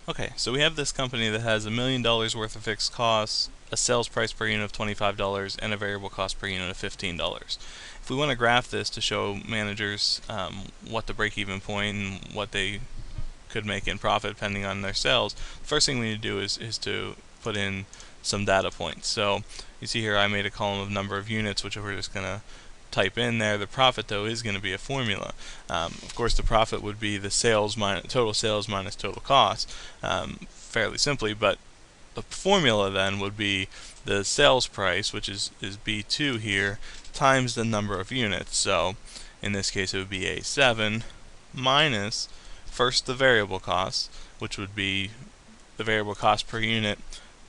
Okay, so we have this company that has $1 million worth of fixed costs, a sales price per unit of $25, and a variable cost per unit of $15. If we want to graph this to show managers what the break-even point and what they could make in profit depending on their sales, the first thing we need to do is to put in some data points. So you see here I made a column of number of units, which we're just going to type in there. The profit, though, is going to be a formula. Of course, the profit would be the total sales minus total cost, fairly simply, but the formula then would be the sales price, which is B2 here, times the number of units. So in this case it would be A7 minus first the variable cost, which would be the variable cost per unit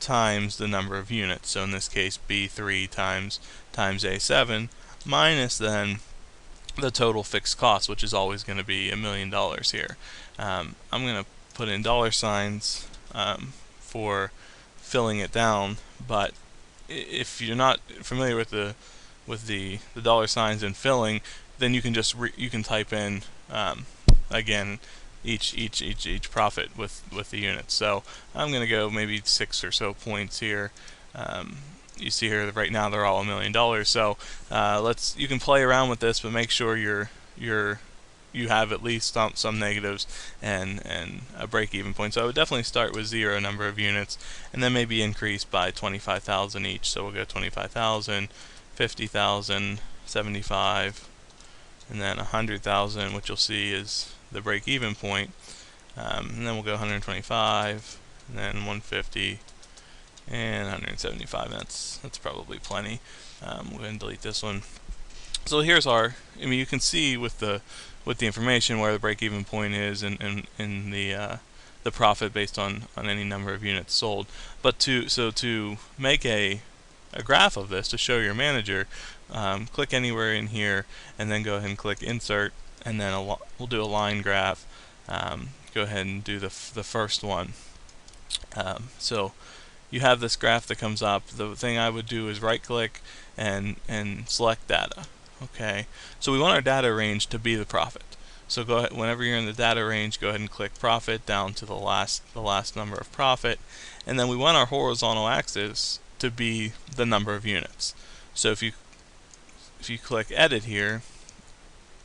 times the number of units. So in this case B3 times A7 minus then the total fixed cost, which is always going to be $1 million here. I'm going to put in dollar signs for filling it down, but if you're not familiar with the dollar signs and filling, then you can just type in again each profit with the units. So I'm going to go maybe 6 or so points here. You see here that right now they're all $1 million. So you can play around with this, but make sure you have at least some negatives and a break-even point. So I would definitely start with 0 number of units, and then maybe increase by 25,000 each. So we'll go 25,000, 50,000, 75, and then 100,000, which you'll see is the break-even point. And then we'll go 125, and then 150. And 175. That's probably plenty. We'll go ahead and delete this one. So here's you can see with the information where the break-even point is in the profit based on any number of units sold. But to make a graph of this to show your manager, click anywhere in here and then go ahead and click Insert, and then we'll do a line graph. Go ahead and do the first one. So you have this graph that comes up. The thing I would do is right-click and select data. Okay, so we want our data range to be the profit. So go ahead, whenever you're in the data range, go ahead and click profit down to the last number of profit, and then we want our horizontal axis to be the number of units. So if you click edit here,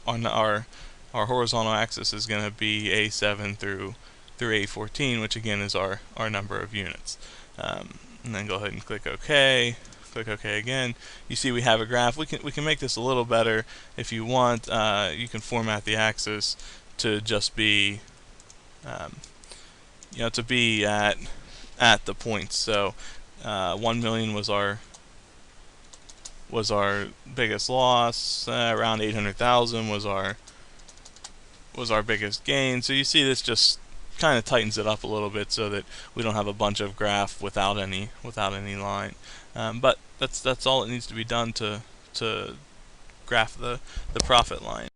on our horizontal axis is going to be A7 through A14, which again is our number of units. And then go ahead and click OK. Click OK again. You see we have a graph. We can make this a little better if you want. You can format the axis to just be to be at the points. So 1 million was our biggest loss. Around 800,000 was our biggest gain. So you see this just kind of tightens it up a little bit so that we don't have a bunch of graph without any line. But that's all it needs to be done to graph the profit line.